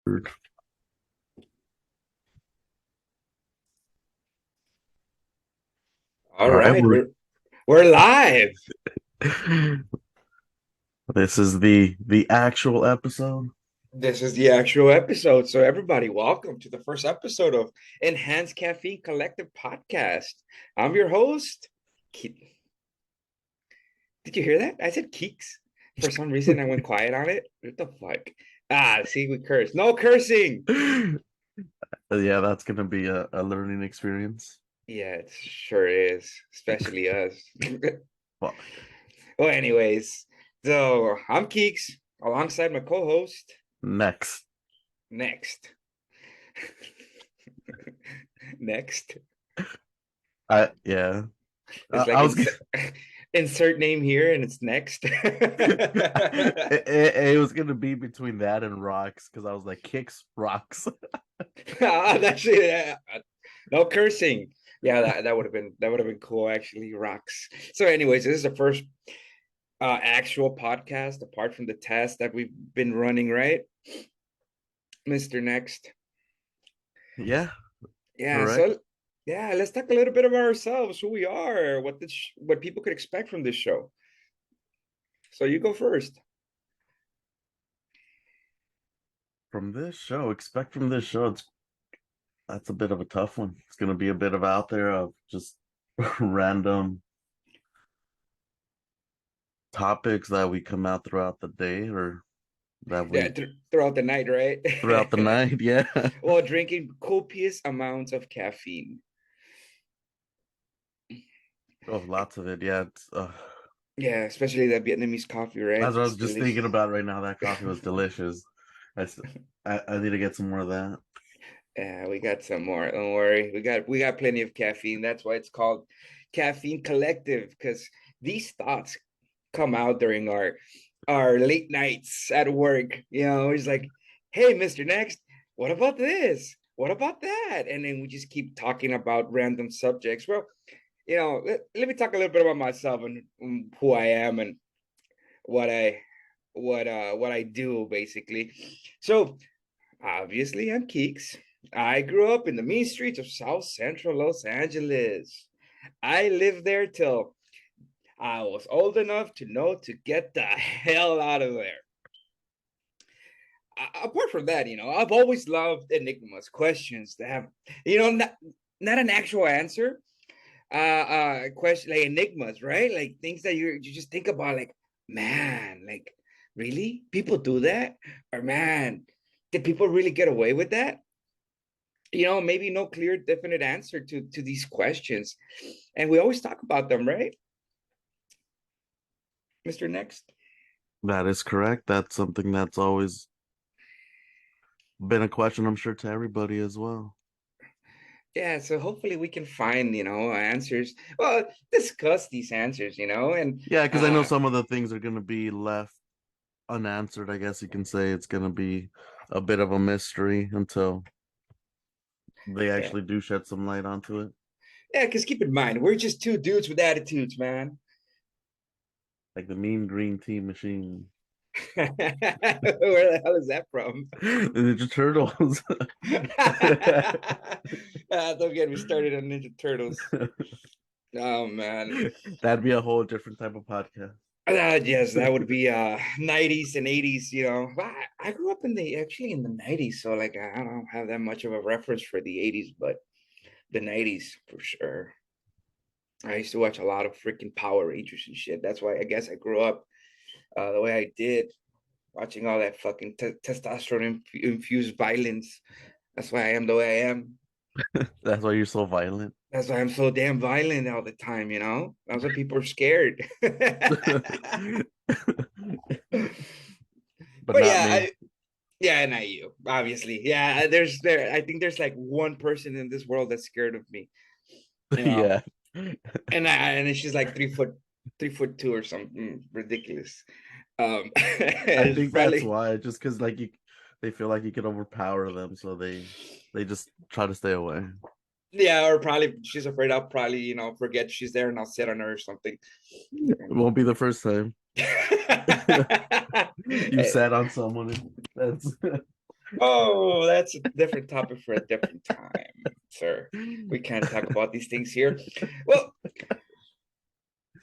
All All right, right, we're live. this is the actual episode. This is the actual episode. So everybody, welcome to the first episode of Enhanced Caffeine Collective Podcast. I'm your host. Did you hear that? I said Keeks. For some reason, I went quiet on it. What the fuck? Ah, see, we curse. No cursing. Yeah, that's gonna be a learning experience. Yeah, it sure is, especially us. Fuck. Well, anyways, so I'm Keeks alongside my co-host. Next. Next. Next. Yeah. It's like I was insert name here and it's next. it was gonna be between that and rocks because I was like kicks rocks. That's it. No cursing. Yeah, that would have been cool actually. Rocks. So, anyways, this is the first actual podcast apart from the test that we've been running, right, Mr. Next? Yeah, Yeah, correct. so yeah, let's talk a little bit about ourselves, who we are, what people could expect from this show. So you go first. From this show, expect from this show, that's a bit of a tough one. It's gonna be a bit of out there of just random topics that we come out throughout the day or that Yeah, we throughout the night, right? throughout the night. Yeah. While drinking copious amounts of caffeine. Oh, lots of it. Yeah. Yeah, especially that Vietnamese coffee, right? That's what I It's was just thinking delicious. about right now. That coffee was delicious. I, s- I need to get some more of that. Yeah, we got some more. Don't worry. We got plenty of caffeine. That's why it's called Caffeine Collective, because these thoughts come out during our late nights at work. It's like, hey, Mr. Next, what about this? What about that? And then we just keep talking about random subjects. Well, let me talk a little bit about myself and who I am and what I what I do basically. So obviously I'm Keeks. I grew up in the mean streets of South Central Los Angeles. I lived there till I was old enough to know to get the hell out of there. Apart from that, I've always loved enigmas, questions that have, not an actual answer, question like enigmas, right? Like things that you just think about, like, man, like, really people do that, or man, did people really get away with that? Maybe no clear definite answer to these questions, and we always talk about them, right, Mr. Next? That is correct. That's something that's always been a question, I'm sure, to everybody as well. Yeah, so hopefully we can find, answers, well, discuss these answers, and Yeah, because I know uh some of the things are going to be left unanswered. I guess you can say it's going to be a bit of a mystery until they yeah, actually do shed some light onto it. yeah, because keep in mind, we're just two dudes with attitudes, man. Like the Mean Green Tea Machine. Where the hell is that from? The Ninja Turtles. Don't get me started on Ninja Turtles. Oh man. That'd be a whole different type of podcast. Yes, that would be 90s and 80s, But I grew up in the 90s, so like I don't have that much of a reference for the 80s, but the 90s for sure. I used to watch a lot of freaking Power Rangers and shit. That's why I guess I grew up the way I did, watching all that fucking testosterone infused violence. That's why I am the way I am. That's why you're so violent. That's why I'm so damn violent all the time. That's why people are scared. But But not yeah, me. yeah, not you, obviously. Yeah, I think there's like one person in this world that's scared of me, you know, Yeah. and she's like 3 foot two or something ridiculous. I It's think that's probably, why, just because like they feel like you could overpower them, so they just try to stay away. yeah, or probably she's afraid I'll probably, forget she's there and I'll sit on her or something. It won't be the first time you sat on someone. That's Oh, that's a different topic for a different time, sir. We can't talk about these things here. Well,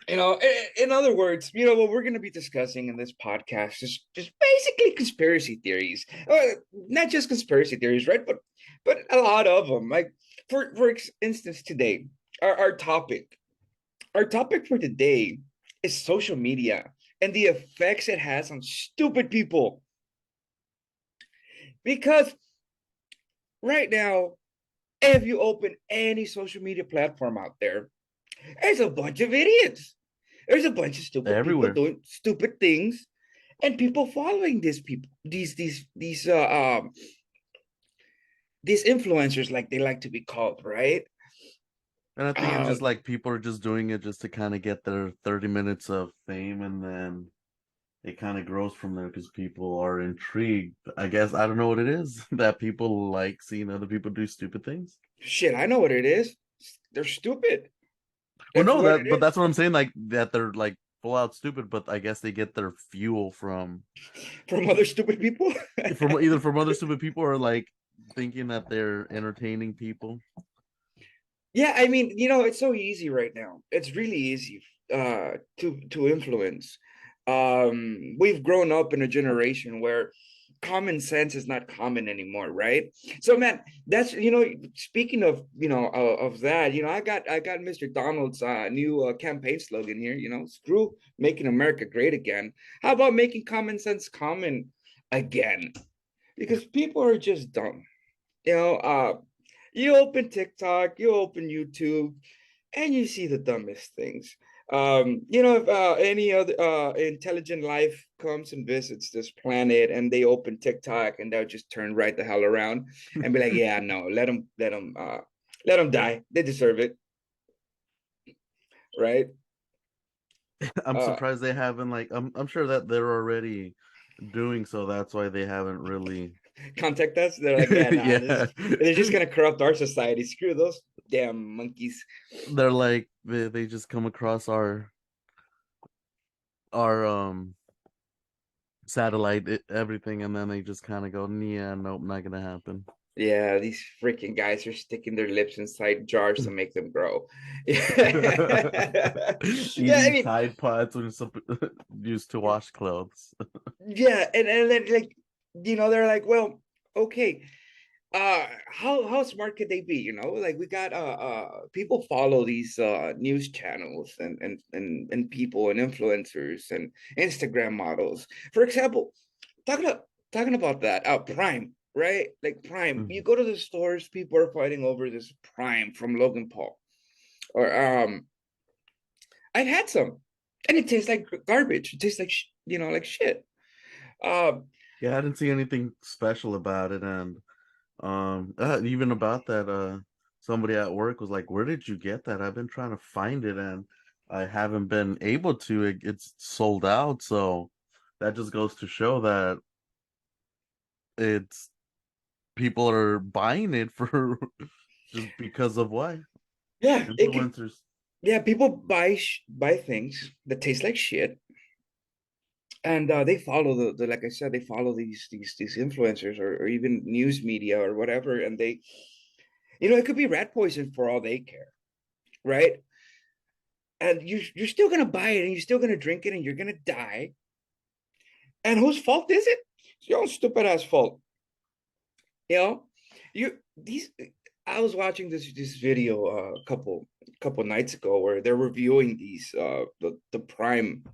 in other words, what we're going to be discussing in this podcast is just basically conspiracy theories. Not just conspiracy theories, right? But a lot of them. Like for instance, today, our topic, our topic for today is social media and the effects it has on stupid people. Because right now, if you open any social media platform out there, there's a bunch of idiots. There's a bunch of stupid people Everywhere. doing stupid things, and people following these people, these influencers, like they like to be called, right? And I think it's Uh, just like people are just doing it just to kind of get their 30 minutes of fame, and then it kind of grows from there because people are intrigued. I guess I don't know what it is that people like seeing other people do stupid things. Shit, I know what it is. They're stupid. Well, That's no, what it that but is. that's what I'm saying. Like that they're like full out stupid, but I guess they get their fuel From other stupid people. from either from other stupid people or like thinking that they're entertaining people. Yeah, I mean, it's so easy right now. It's really easy to influence. We've grown up in a generation where common sense is not common anymore, right? So man, that's speaking of of that, I got Mr. Donald's new campaign slogan here, screw making America great again. How about making common sense common again? Because people are just dumb. You open TikTok, you open YouTube, and you see the dumbest things. If any other intelligent life comes and visits this planet, and they open TikTok, and they'll just turn right the hell around and be like, "Yeah, no, let them die. They deserve it, right?" I'm Uh, surprised they haven't like I'm sure that they're already doing so. That's why they haven't really. Contact us. They're like, "Yeah, nah, Yeah, they're just gonna corrupt our society. Screw those damn monkeys." they're like they just come across our satellite everything, and then they just kind of go, yeah, nope, not gonna happen. Yeah, these freaking guys are sticking their lips inside jars to make them grow. Yeah, yeah. I Eating mean, Tide Pods when it's used to wash clothes. yeah, and then like, they're like, well, okay, how smart could they be? Like we got people follow these news channels and people and influencers and Instagram models. For example, talking about talking about that, Prime, right? Like Prime. You Mhm. go to the stores, people are fighting over this Prime from Logan Paul. Or I've had some, and it tastes like garbage. It tastes like like shit. Um, Yeah, I didn't see anything special about it, and even about that, somebody at work was like, "Where did you get that? I've been trying to find it, and I haven't been able to. It's sold out." So that just goes to show that it's people are buying it for just because of why yeah, it could. influencers. Yeah, people buy things that taste like shit, and they follow the like I said, they follow these influencers or even news media or whatever, and it could be rat poison for all they care, right? And you're still gonna buy it, and you're still gonna drink it, and you're gonna die. And whose fault is it? It's your own stupid ass fault. You know, you these. I was watching this video a couple nights ago where they're reviewing these the Prime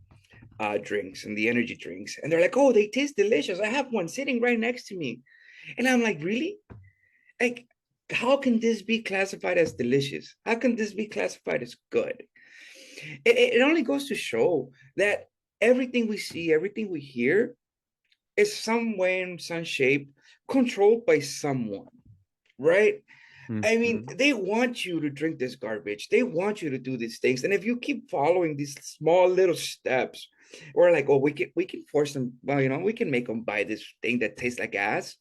drinks and the energy drinks, and they're like, "Oh, they taste delicious. I have one sitting right next to me," and I'm like, "Really? Like, how can this be classified as delicious? How can this be classified as good?" It only goes to show that everything we see, everything we hear, is some way in some shape controlled by someone, right? I mean, Mhm. they want you to drink this garbage. They want you to do these things. And if you keep following these small little steps, or like, oh, we can force them, well, we can make them buy this thing that tastes like ass.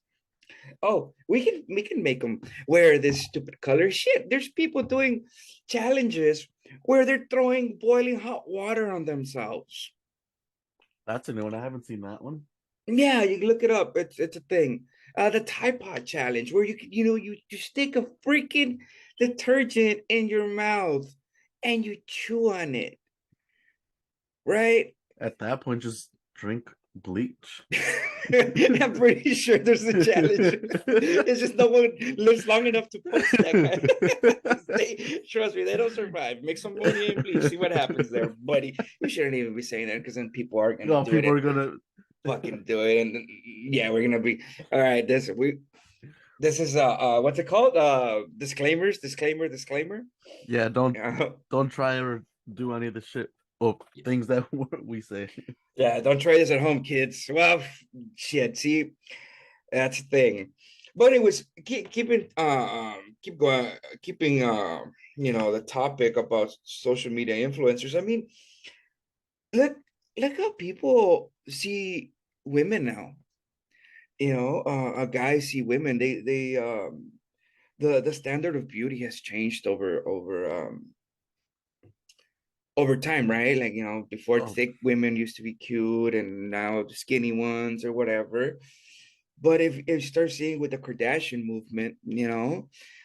Oh, we can make them wear this stupid color. Shit, there's people doing challenges where they're throwing boiling hot water on themselves. That's a new one. I haven't seen that one. Yeah, you can look it up. It's a thing. The Tide Pod challenge, where you stick a freaking detergent in your mouth and you chew on it, right? At that point, just drink bleach. I'm pretty sure there's a challenge. It's just no one lives long enough to post that, man. Trust me, they don't survive. Make some ammonia and bleach. See what happens there, buddy. You shouldn't even be saying that because then people are gonna Oh, do it people and are gonna. fucking do it. And yeah, we're gonna be all right. This is what's it called? Disclaimer. Yeah, don't Uh, don't try or do any of the shit. Oh, things that we say. yeah, don't try this at home, kids. Well, shit. See, that's the thing. But it was keep going, keeping the topic about social media influencers. I mean, look look how people see women now. Guys see women. The standard of beauty has changed over time, right? Like, before Oh, thick women used to be cute and now the skinny ones or whatever. But if you start seeing with the Kardashian movement,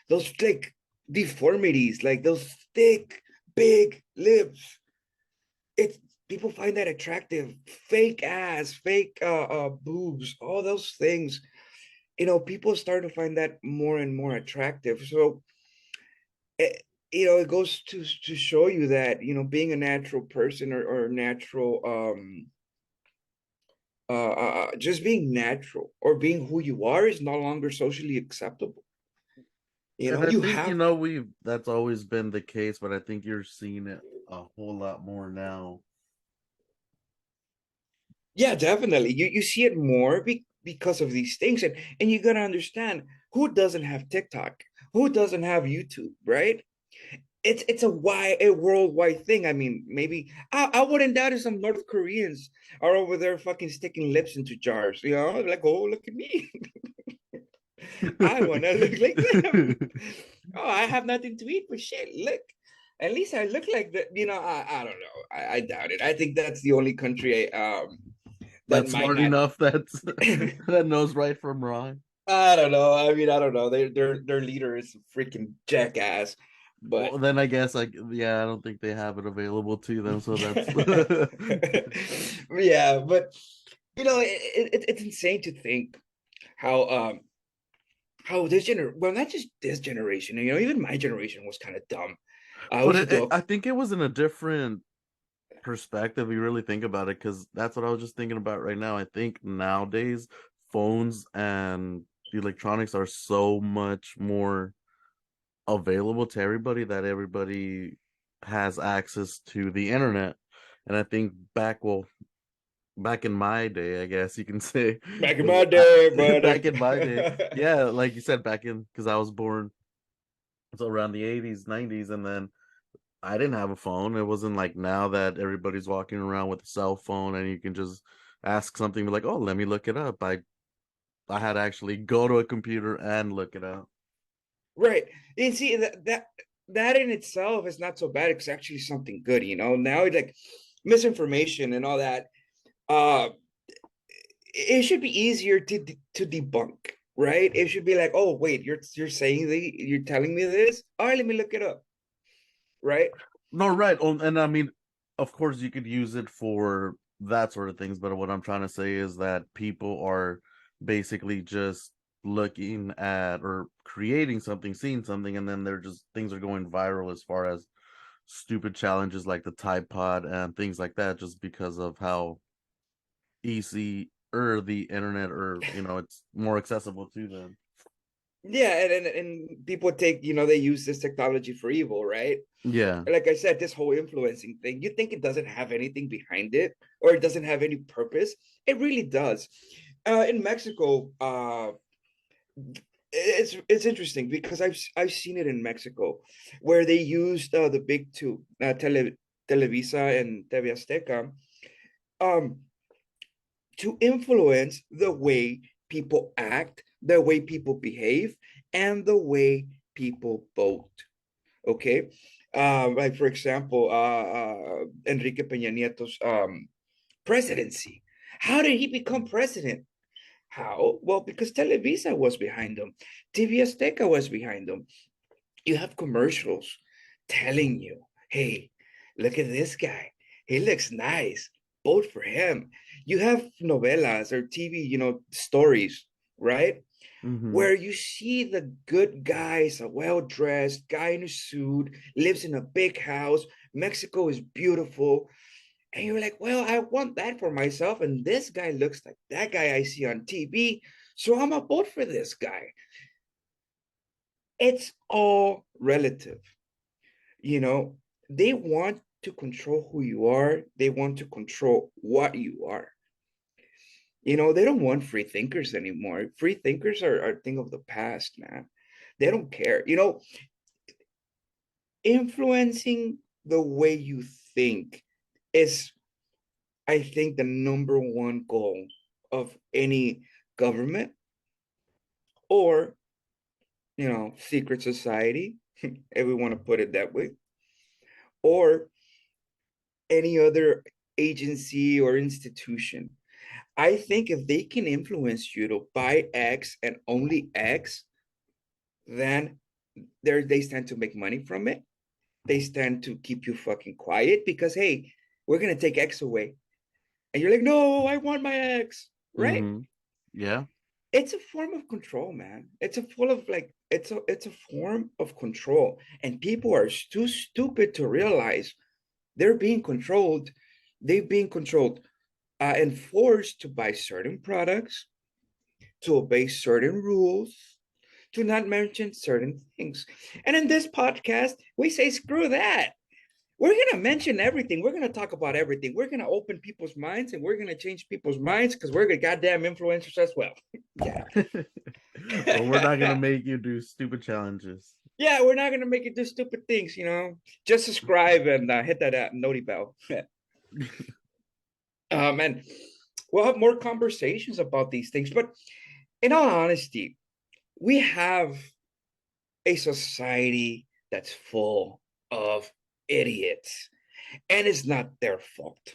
those like deformities, like those thick, big lips, it's people find that attractive. Fake ass, fake boobs, all those things. People start to find that more and more attractive. So it, it goes to show you that being a natural person or natural just being natural or being who you are is no longer socially acceptable. and I You think have, we've that's always been the case, but I think you're seeing it a whole lot more now. yeah, definitely. You see it more because of these things, and you gotta understand who doesn't have TikTok, who doesn't have YouTube, right? It's a worldwide thing. I mean, maybe I wouldn't doubt if some North Koreans are over there fucking sticking lips into jars, like, oh, look at me. I wanna look like them. Oh, I have nothing to eat, but shit, look. At least I look like that. I don't know. I doubt it. I think that's the only country that That's might smart not. enough. That knows right from wrong. I don't know. I mean, I don't know. Their leader is a freaking jackass, but Well, then I guess yeah, I don't think they have it available to them, so that's yeah, but it's insane to think how well, not just this generation, even my generation was kind of dumb. We but used to do I think it was in a different perspective. You really think about it, because that's what I was just thinking about right now. I think nowadays phones and electronics are so much more available to everybody that everybody has access to the internet. And I think back in my day, I guess you can say, back in because my day, brother. back in my day, yeah, like you said, back in because I was born so around the 80s, 90s, and then I didn't have a phone. It wasn't like now that everybody's walking around with a cell phone and you can just ask something, be like, "Oh, let me look it up." I had to actually go to a computer and look it up. Right. And see that in itself is not so bad. It's actually something good, Now it's like misinformation and all that. Uh, it should be easier to debunk, right? It should be like, oh wait, you're saying you're telling me this. All right, let me look it up, right? No, right. And I mean, of course, you could use it for that sort of things, but what I'm trying to say is that people are basically just looking at or creating something, seeing something, and then they're just things are going viral as far as stupid challenges like the Tide Pod and things like that, just because of how easy or the internet or it's more accessible to them. Yeah, and people take, they use this technology for evil, right? Yeah. Like I said, this whole influencing thing, you think it doesn't have anything behind it or it doesn't have any purpose. It really does. In Mexico, it's interesting because I've seen it in Mexico where they used the big two, Televisa and TV Azteca, um, to influence the way people act, the way people behave, and the way people vote. Okay, like for example, Enrique Peña Nieto's presidency. How did he become president? How? Well, because Televisa was behind them, TV Azteca was behind them. You have commercials telling you, hey, look at this guy. He looks nice. Vote for him. You have novelas or TV, stories, right? Mm-hmm. Where you see the good guys, a well-dressed guy in a suit, lives in a big house. Mexico is beautiful. And you're like, well, I want that for myself. And this guy looks like that guy I see on TV. So I'm a vote for this guy. It's all relative. You know, they want to control who you are, they want to control what you are. They don't want free thinkers anymore. Free thinkers are a thing of the past, man. They don't care. Influencing the way you think is, I think, the number one goal of any government or, secret society, if we want to put it that way, or any other agency or institution. I think if they can influence you to buy X and only X, then they stand to make money from it. They stand to keep you fucking quiet because, hey, we're gonna take X away, and you're like, no, I want my X, right? Mm-hmm. Yeah. It's a form of control, man. It's a full of like it's a form of control, and people are too stupid to realize they're being controlled. They've been controlled and forced to buy certain products, to obey certain rules, to not mention certain things. And in this podcast, we say, screw that. We're going to mention everything. We're going to talk about everything. We're going to open people's minds and we're going to change people's minds because we're going to goddamn influencers as well. Yeah. But we're not gonna make you do stupid challenges. Yeah, we're not going to make you do stupid things, Just subscribe and hit that noti bell. And we'll have more conversations about these things. But in all honesty, we have a society that's full of idiots, and it's not their fault,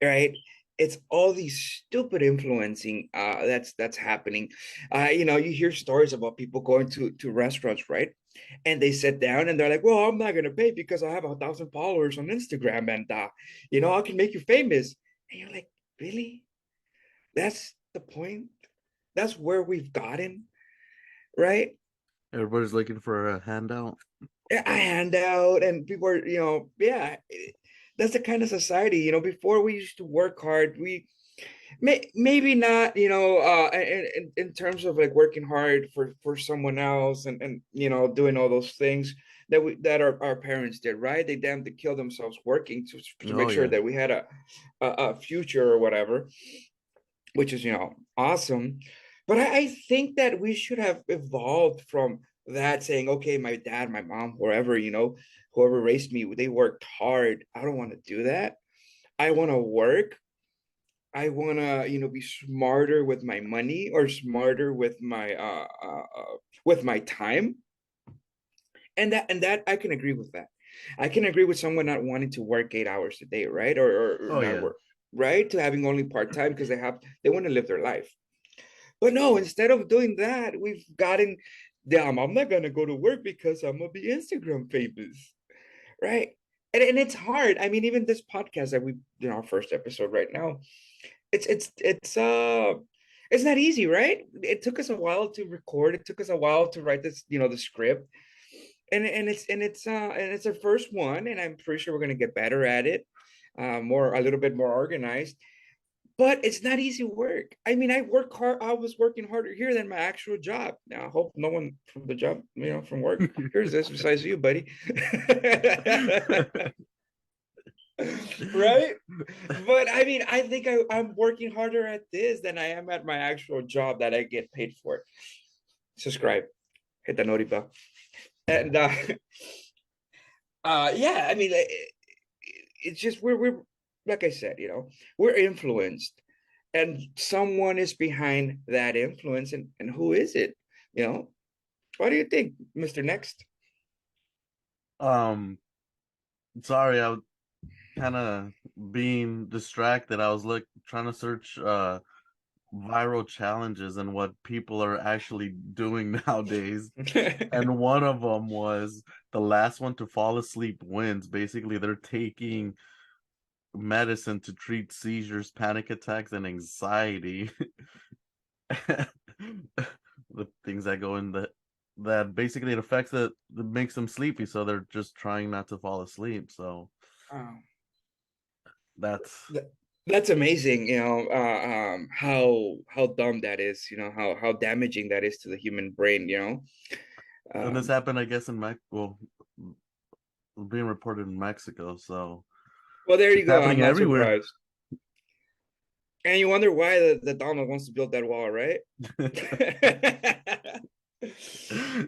right? It's all these stupid influencing that's happening. You hear stories about people going to restaurants, right? And they sit down and they're like, well, I'm not gonna pay because I have 1,000 followers on Instagram, and I can make you famous. And you're like, really? That's the point? That's where we've gotten, right? Everybody's looking for a handout. I hand out and people are, yeah, that's the kind of society, before we used to work hard. We maybe not, in terms of like working hard for someone else and doing all those things that our parents did, right? They damn to kill themselves working to Oh make sure yeah. that we had a future or whatever, which is awesome. But I think that we should have evolved from that, saying, okay, my dad, my mom, whoever raised me, they worked hard. I don't want to do that. I want to work. I want to be smarter with my money or smarter with my time. And that I can agree with that. I can agree with someone not wanting to work 8 hours a day, right? Or Oh not yeah. work, right, to having only part-time because they want to live their life. But no, instead of doing that, we've gotten, damn, I'm not gonna go to work because I'm gonna be Instagram famous, right? And it's hard. I mean, even this podcast that we, our first episode right now, it's not easy, right? It took us a while to record. It took us a while to write this, the script, and it's our first one, and I'm pretty sure we're gonna get better at it, a little bit more organized. But it's not easy work. I mean, I work hard. I was working harder here than my actual job. Now, I hope no one from the job, from work, hears this besides you, buddy. Right? But I mean, I think I'm working harder at this than I am at my actual job that I get paid for. Subscribe, hit the noti bell, and yeah, I mean, it's just we're like I said, we're influenced, and someone is behind that influence, and who is it? You know, what do you think, Mr. Next? um, sorry, I was kind of being distracted. I was trying to search viral challenges and what people are actually doing nowadays. And one of them was the last one to fall asleep wins. Basically, they're taking medicine to treat seizures, panic attacks, and anxiety. The things that go in the that basically it affects that makes them sleepy, so they're just trying not to fall asleep. So Um, that's th- that's amazing, how dumb that is, how damaging that is to the human brain, and this um, happened, I guess, in Mexico. Well, being reported in Mexico, so well, there you it's go. I'm happening not everywhere. surprised. And you wonder why the Donald wants to build that wall, right?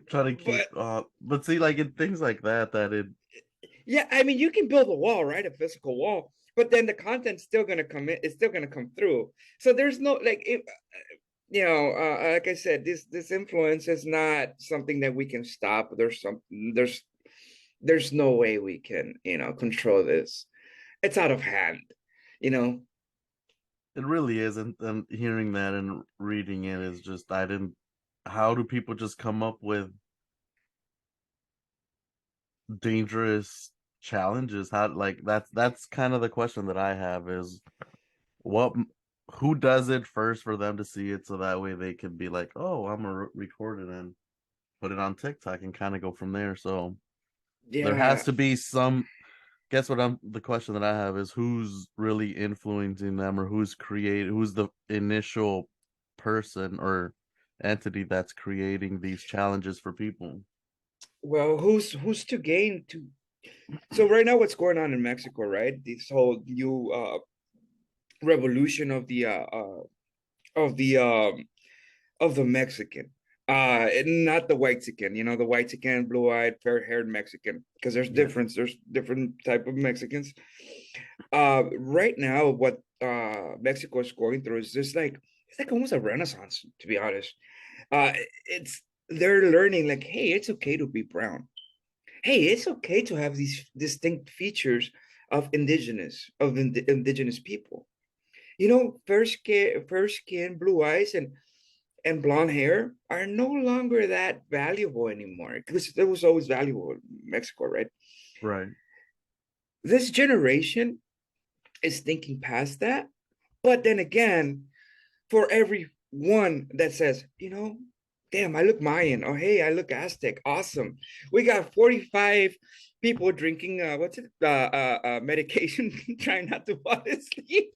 Try to keep But but see, like in things like that, that it yeah, I mean, you can build a wall, right? A physical wall, but then the content's still gonna come in. It's still gonna come through. So there's no like, like I said, this influence is not something that we can stop. There's no way we can control this. It's out of hand, you know. it really isn't. And hearing that and reading it is just I didn't. How do people just come up with dangerous challenges? How, like, that's kind of the question that I have is what who does it first for them to see it, so that way they can be like, oh, I'm gonna record it and put it on TikTok and kind of go from there. So there has Yeah. to be some. Guess what? The question that I have is who's really influencing them, or who's the initial person or entity that's creating these challenges for people. Well, who's to gain to? So right now, what's going on in Mexico, right? This whole new revolution of the Mexican, not the white chicken, the white chicken, blue-eyed, fair-haired Mexican, because Yeah. there's different type of Mexicans. Right now, what Mexico is going through is just like it's like almost a renaissance, to be honest. Uh, it's they're learning like, hey, it's okay to be brown. Hey, it's okay to have these distinct features of indigenous people. Fair skin, blue eyes, and blonde hair are no longer that valuable anymore because it was always valuable in Mexico, right? Right. This generation is thinking past that. But then again, for every one that says, damn, I look Mayan, or hey, I look Aztec, awesome. We got 45 people drinking, what's it, medication, trying not to fall asleep.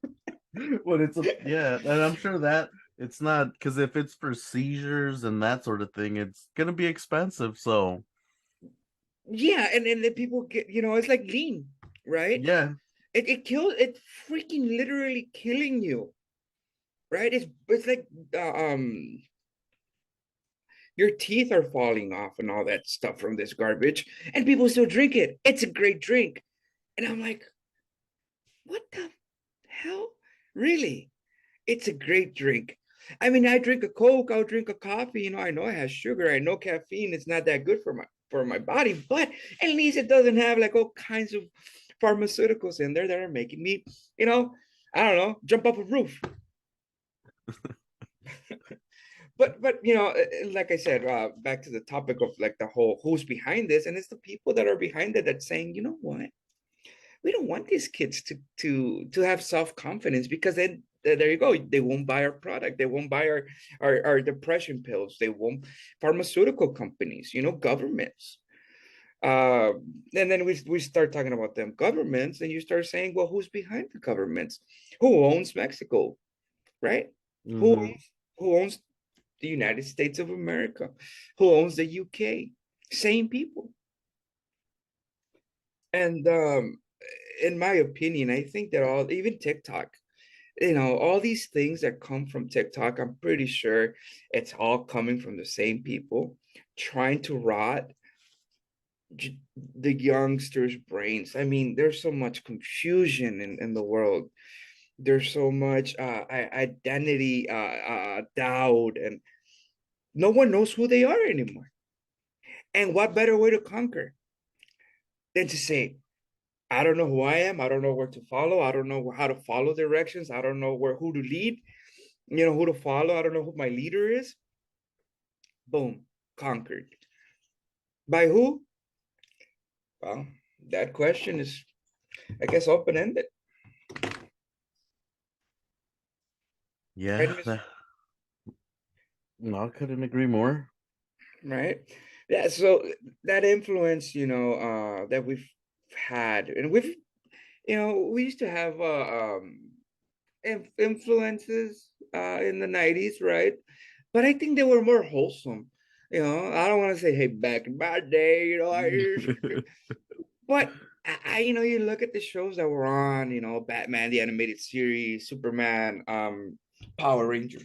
Well, yeah, and I'm sure that it's not, because if it's for seizures and that sort of thing, it's gonna be expensive. So Yeah, and then people get, it's like lean, right? yeah, It freaking literally killing you, right? It's like your teeth are falling off and all that stuff from this garbage, and people still drink it. It's a great drink. And I'm like, what the hell? Really? It's a great drink. I mean, I drink a Coke, I'll drink a coffee, I know it has sugar, I know caffeine is not that good for my body, but at least it doesn't have like all kinds of pharmaceuticals in there that are making me, you know, I don't know, jump off a roof. But like I said, back to the topic of like the whole who's behind this, and it's the people that are behind it that's saying, you know what, we don't want these kids to have self-confidence, because then there you go, they won't buy our product, they won't buy our depression pills, they won't, pharmaceutical companies, governments, uh and then we start talking about them governments, and you start saying, well, who's behind the governments? Who owns Mexico, right? who hmm owns who owns the United States of America? Who owns the UK? Same people. And in my opinion, I think that even TikTok, all these things that come from TikTok, I'm pretty sure it's all coming from the same people trying to rot the youngsters' brains. I mean, there's so much confusion in the world. There's so much identity doubt, and no one knows who they are anymore. And what better way to conquer than to say, I don't know who I am. I don't know where to follow. I don't know how to follow directions. I don't know who to lead. who to follow. I don't know who my leader is. Boom, conquered. By who? Well, that question is, I guess, open ended. Yeah, Right, Miss? no, I couldn't agree more. Right? Yeah. So that influence, that we've had, and we used to have influences in the 90s, right? But I think they were more wholesome. I don't want to say, hey, back in my day, but you look at the shows that were on, Batman, the animated series, Superman, Power Rangers,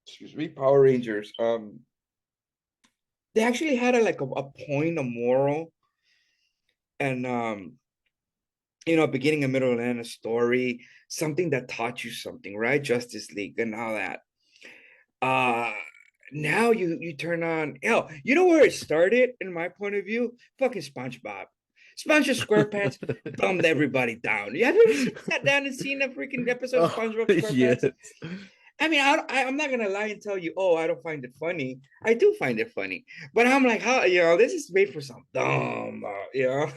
excuse me, Power Rangers. They actually had a point, a moral, and beginning, a middle, and end, a story, something that taught you something, right? Justice League and all that. Uh Now you turn on, hell, you know where it started in my point of view? Fucking SpongeBob. SpongeBob SquarePants dumbed everybody down. Have you ever sat down and seen a freaking episode of Oh, SpongeBob SquarePants? yes. I mean, I'm not gonna lie and tell you, oh, I don't find it funny. I do find it funny, but I'm like, how, this is made for some dumb, Yeah,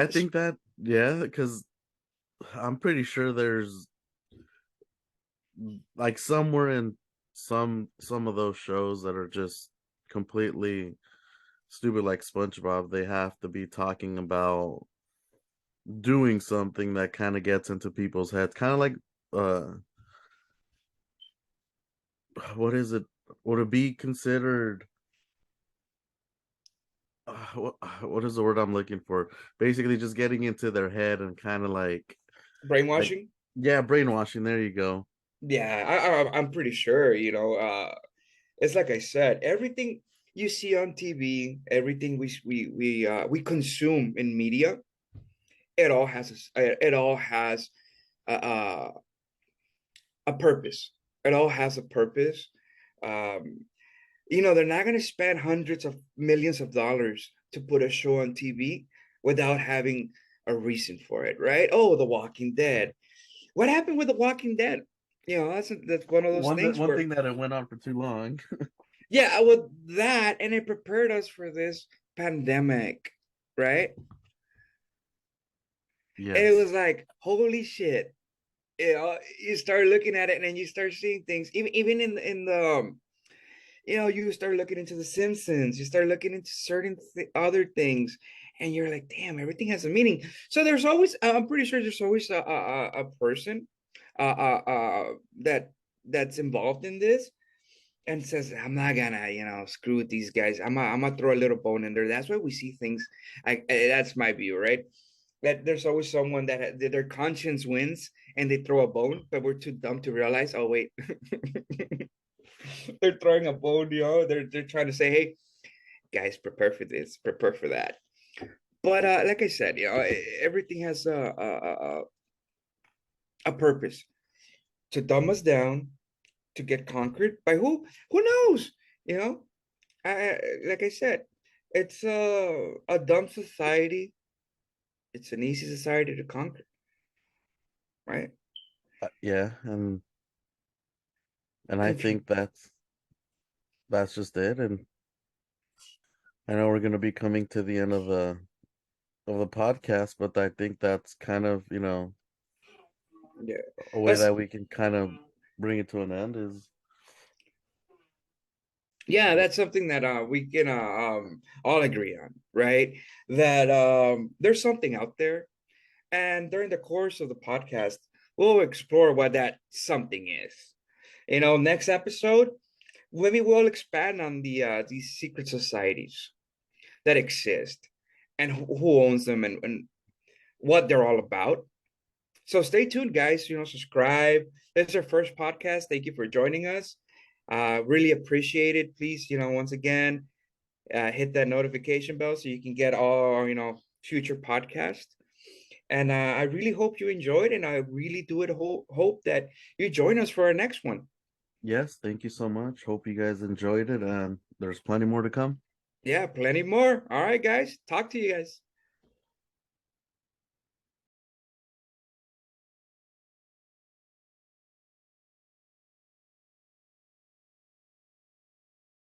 I think that, yeah, because I'm pretty sure there's like somewhere in some of those shows that are just completely stupid, like SpongeBob, they have to be talking about doing something that kind of gets into people's heads, kind of like uh what is it, would it be considered what is the word I'm looking for, basically just getting into their head and kind of like brainwashing. yeah, brainwashing, there you go. Yeah, I'm pretty sure. It's like I said, everything you see on TV, everything we consume in media, it all has a, a purpose. It all has a purpose. Um, they're not going to spend hundreds of millions of dollars to put a show on TV without having a reason for it, right? Oh, The Walking Dead. What happened with The Walking Dead? That's one of those things One where, thing that it went on for too long. yeah, with that, and it prepared us for this pandemic, right? And it Yes. was like, holy shit. You start looking at it, and then you start seeing things, even in the you start looking into the Simpsons, you start looking into certain other things, and you're like, damn, everything has a meaning. So there's always, I'm pretty sure there's always a person that's involved in this and says, I'm not gonna, screw with these guys. I'm gonna throw a little bone in there. That's why we see things. That's my view, right? That there's always someone that their conscience wins and they throw a bone, but we're too dumb to realize, oh wait, they're throwing a bone, they're trying to say, hey, guys, prepare for this, prepare for that. But like I said, everything has a purpose, to dumb us down, to get conquered by who? Who knows? You know, like I said, it's a dumb society. It's an easy society to conquer, right? Yeah, and I And think that's just it. And I know we're going to be coming to the end of the podcast, but I think that's kind of, yeah, a way that's that we can kind of bring it to an end is yeah, that's something that we can all agree on, right? That there's something out there, and during the course of the podcast, we'll explore what that something is. Next episode, maybe we'll expand on these secret societies that exist, and who owns them, and what they're all about. So stay tuned, guys. Subscribe. This is our first podcast. Thank you for joining us. Really appreciate it. Please, once again, hit that notification bell so you can get all future podcasts. And I really hope you enjoyed, and I really do hope that you join us for our next one. yes, thank you so much. Hope you guys enjoyed it, and there's plenty more to come. Yeah, plenty more. All right, guys. Talk to you guys.